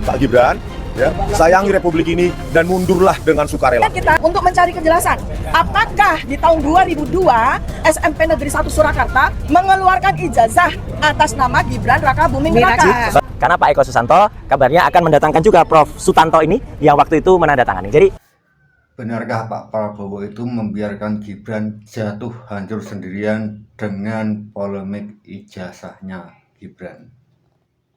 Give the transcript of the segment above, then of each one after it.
Pak Gibran, ya, sayangi Republik ini dan mundurlah dengan sukarela. Kita untuk mencari kejelasan, apakah di tahun 2002 SMP Negeri 1 Surakarta mengeluarkan ijazah atas nama Gibran Raka Buming Raka? Karena Pak Eko Susanto kabarnya akan mendatangkan juga Prof. Sutanto ini yang waktu itu menandatangani. Jadi, benarkah Pak Prabowo itu membiarkan Gibran jatuh hancur sendirian dengan polemik ijazahnya Gibran?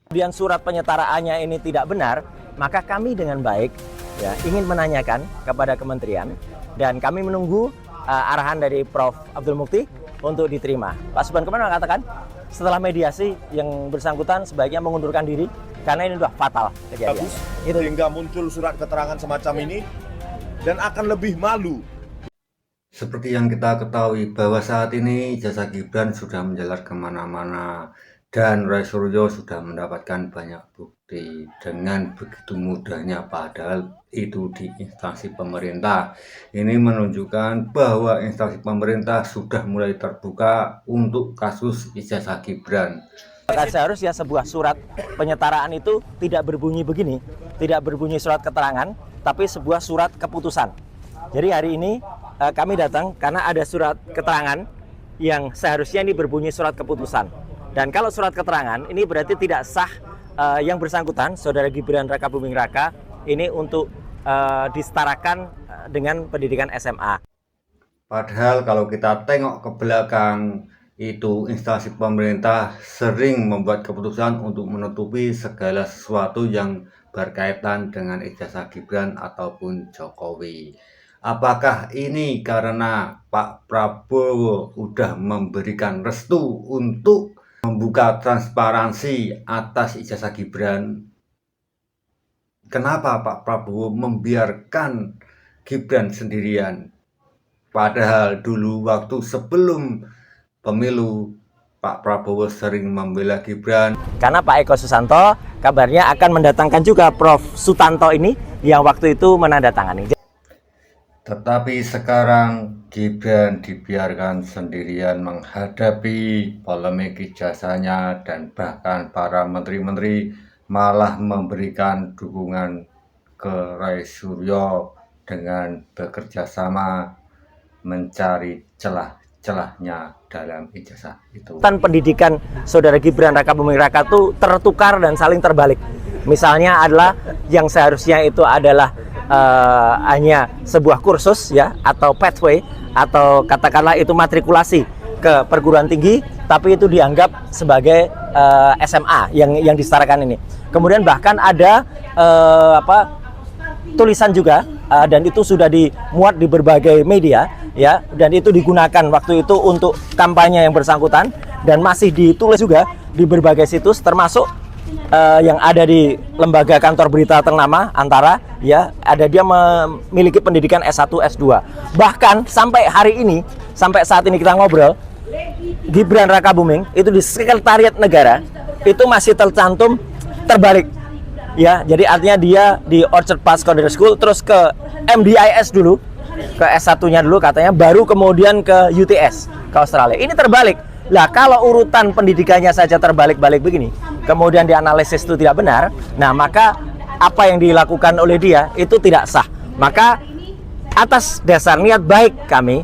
kemudian surat penyetaraannya ini tidak benar, maka kami dengan baik ya ingin menanyakan kepada kementerian dan kami menunggu arahan dari Prof. Abdul Mukti untuk diterima. Pak Subhan kemarin mengatakan setelah mediasi yang bersangkutan sebaiknya mengundurkan diri karena ini sudah fatal kejadian. Itu hingga muncul surat keterangan semacam ini dan akan lebih malu. Seperti yang kita ketahui bahwa saat ini ijazah Gibran sudah menjalar kemana-mana dan Roy Suryo sudah mendapatkan banyak bukti dengan begitu mudahnya, padahal itu di instansi pemerintah. Ini menunjukkan bahwa instansi pemerintah sudah mulai terbuka untuk kasus ijazah Gibran. Maka seharusnya sebuah surat penyetaraan itu tidak berbunyi begini, tidak berbunyi surat keterangan, tapi sebuah surat keputusan. Jadi hari ini kami datang karena ada surat keterangan yang seharusnya ini berbunyi surat keputusan. Dan kalau surat keterangan ini berarti tidak sah yang bersangkutan, Saudara Gibran Raka Buming Raka, ini untuk disetarakan dengan pendidikan SMA. Padahal kalau kita tengok ke belakang, itu instansi pemerintah sering membuat keputusan untuk menutupi segala sesuatu yang berkaitan dengan ijazah Gibran ataupun Jokowi. Apakah ini karena Pak Prabowo sudah memberikan restu untuk membuka transparansi atas ijazah Gibran? Kenapa Pak Prabowo membiarkan Gibran sendirian? Padahal dulu waktu sebelum pemilu, Pak Prabowo sering membela Gibran. Karena Pak Eko Susanto kabarnya akan mendatangkan juga Prof. Sutanto ini yang waktu itu menandatangani. Tetapi sekarang Gibran dibiarkan sendirian menghadapi polemik ijazahnya dan bahkan para menteri-menteri malah memberikan dukungan ke Roy Suryo dengan bekerja sama mencari celah-celahnya dalam ijazah itu. Pendidikan Saudara Gibran Raka Buming Raka itu tertukar dan saling terbalik. Misalnya adalah yang seharusnya itu adalah hanya sebuah kursus ya atau pathway atau katakanlah itu matrikulasi ke perguruan tinggi, tapi itu dianggap sebagai SMA yang disetarakan ini. Kemudian bahkan ada tulisan juga dan itu sudah dimuat di berbagai media ya, dan itu digunakan waktu itu untuk kampanye yang bersangkutan dan masih ditulis juga di berbagai situs termasuk yang ada di lembaga kantor berita ternama Antara ya, ada dia memiliki pendidikan S1 S2. Bahkan sampai hari ini, sampai saat ini kita ngobrol, Gibran Raka Buming itu di Sekretariat Negara itu masih tercantum terbalik ya. Jadi artinya dia di Orchard Park Secondary School terus ke MDIS dulu, ke S1-nya dulu katanya, baru kemudian ke UTS ke Australia. Ini terbalik. Lah kalau urutan pendidikannya saja terbalik-balik begini, kemudian dianalisis itu tidak benar, nah maka apa yang dilakukan oleh dia itu tidak sah. Maka atas dasar niat baik kami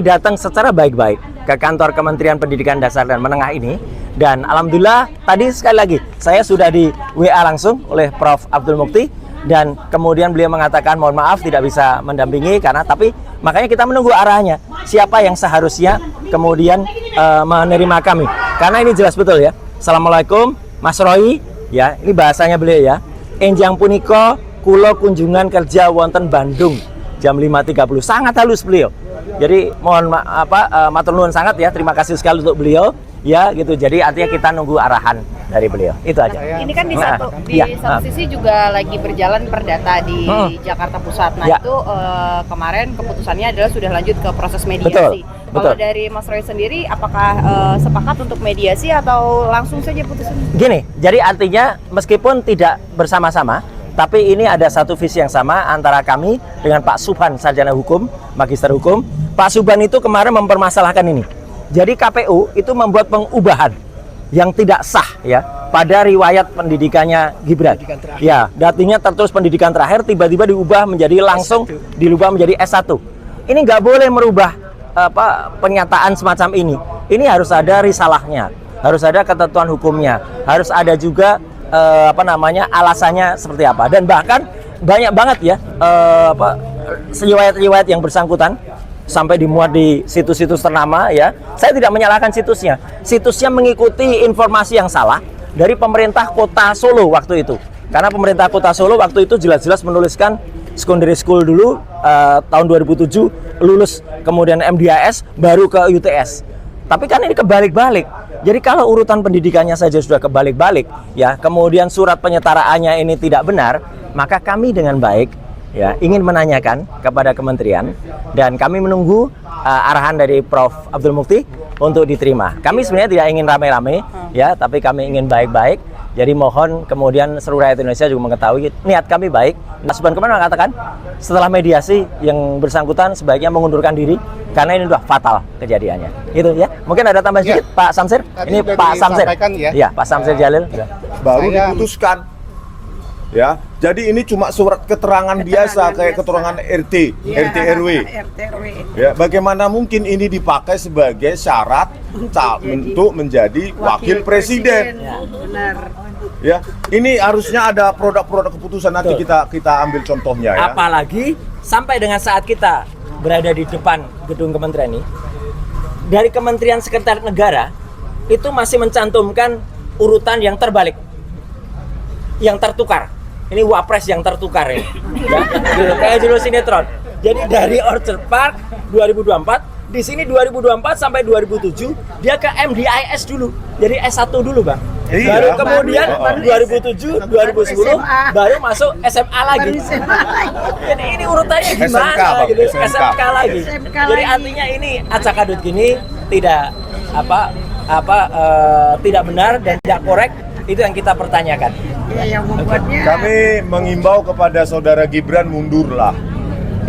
datang secara baik-baik ke kantor Kementerian Pendidikan Dasar dan Menengah ini, dan alhamdulillah tadi sekali lagi saya sudah di WA langsung oleh Prof. Abdul Mukti, dan kemudian beliau mengatakan mohon maaf tidak bisa mendampingi karena, tapi makanya kita menunggu arahnya siapa yang seharusnya kemudian menerima kami, karena ini jelas betul ya. Assalamualaikum Mas Roy ya, ini bahasanya beliau ya, enjang puniko kulo kunjungan kerja wonten Bandung jam 5.30, sangat halus beliau. Jadi mohon matur nuwun sangat ya, terima kasih sekali untuk beliau ya gitu. Jadi artinya kita nunggu arahan dari beliau, itu aja. Ini kan di satu sisi juga lagi berjalan perdata di Jakarta Pusat. Nah itu kemarin keputusannya adalah sudah lanjut ke proses mediasi. Kalau dari Mas Roy sendiri, apakah sepakat untuk mediasi atau langsung saja putusan? Gini, jadi artinya meskipun tidak bersama-sama, tapi ini ada satu visi yang sama antara kami dengan Pak Subhan, sarjana hukum, magister hukum. Pak Subhan itu kemarin mempermasalahkan ini. Jadi KPU itu membuat pengubahan yang tidak sah ya pada riwayat pendidikannya Gibran. Ya, artinya tertulis pendidikan terakhir tiba-tiba diubah menjadi langsung dirubah menjadi S1. Ini nggak boleh merubah pernyataan semacam ini. Ini harus ada risalahnya, harus ada ketentuan hukumnya, harus ada juga alasannya seperti apa. Dan bahkan banyak banget ya riwayat-riwayat yang bersangkutan sampai dimuat di situs-situs ternama ya. Saya tidak menyalahkan situsnya. Situsnya mengikuti informasi yang salah dari pemerintah Kota Solo waktu itu. Karena pemerintah Kota Solo waktu itu jelas-jelas menuliskan secondary school dulu tahun 2007 lulus, kemudian MDIS baru ke UTS. Tapi kan ini kebalik-balik. Jadi kalau urutan pendidikannya saja sudah kebalik-balik ya, kemudian surat penyetaraannya ini tidak benar, maka kami dengan baik ya ingin menanyakan kepada kementerian dan kami menunggu arahan dari Prof. Abdul Mukti untuk diterima. Kami sebenarnya tidak ingin rame-rame ya, tapi kami ingin baik-baik. Jadi mohon kemudian seluruh rakyat Indonesia juga mengetahui niat kami baik. Nasban kemarin mengatakan setelah mediasi yang bersangkutan sebaiknya mengundurkan diri karena ini sudah fatal kejadiannya. Itu ya. Mungkin ada tambahan sedikit Pak Samsir. Ini Pak Samsir. Ya, Pak Samsir Jalil. Baru diputuskan. Ya, jadi ini cuma surat keterangan biasa kayak keterangan RT RW. Ya, bagaimana mungkin ini dipakai sebagai syarat untuk menjadi wakil presiden? Benar. Ya, ini harusnya ada produk-produk keputusan nanti kita ambil contohnya ya. Apalagi sampai dengan saat kita berada di depan gedung kementerian ini, dari Kementerian Sekretariat Negara itu masih mencantumkan urutan yang terbalik, yang tertukar. Ini wapres yang tertukar ini, ya, kayak judul sinetron. Jadi dari Orchard Park 2024, di sini 2024 sampai 2007 dia ke MDIS dulu, jadi S1 dulu bang. Iya. Baru kemudian 2007, 2010 baru masuk SMA lagi. Ini urutannya gimana? SMK, Bang. Gitu? SMK. SMK lagi. Jadi artinya ini acak adut gini tidak tidak benar dan tidak korek. Itu yang kita pertanyakan. Ya, yang membuatnya Kami mengimbau kepada saudara Gibran mundurlah,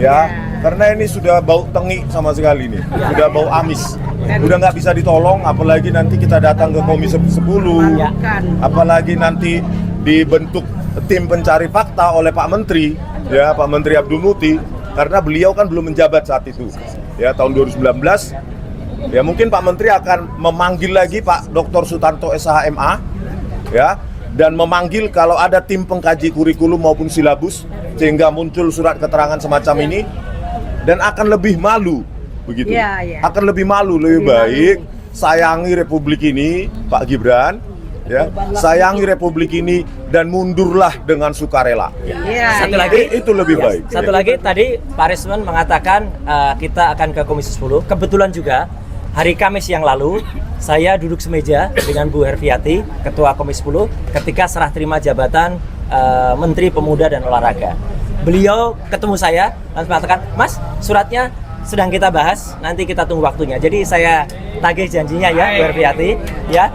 ya, karena ini sudah bau tengi sama sekali nih, sudah bau amis, udah nggak bisa ditolong, apalagi nanti kita datang ke Komisi 10, apalagi nanti dibentuk tim pencari fakta oleh Pak Menteri, ya Pak Menteri Abdul Mukti, karena beliau kan belum menjabat saat itu, ya tahun 2019, ya mungkin Pak Menteri akan memanggil lagi Pak Dr. Sutanto SHMA, ya, dan memanggil kalau ada tim pengkaji kurikulum maupun silabus sehingga muncul surat keterangan semacam ini, dan akan lebih malu begitu. Akan lebih malu, lebih baik sayangi republik ini Pak Gibran, ya, sayangi republik ini dan mundurlah dengan sukarela. Satu lagi itu lebih baik. Satu lagi tadi Pak Risman mengatakan kita akan ke Komisi 10. Kebetulan juga hari Kamis yang lalu saya duduk semeja dengan Bu Herviati, Ketua Komisi 10, ketika serah terima jabatan Menteri Pemuda dan Olahraga. Beliau ketemu saya dan mengatakan, Mas, suratnya sedang kita bahas, nanti kita tunggu waktunya. Jadi saya tagih janjinya ya Bu Herviati, ya.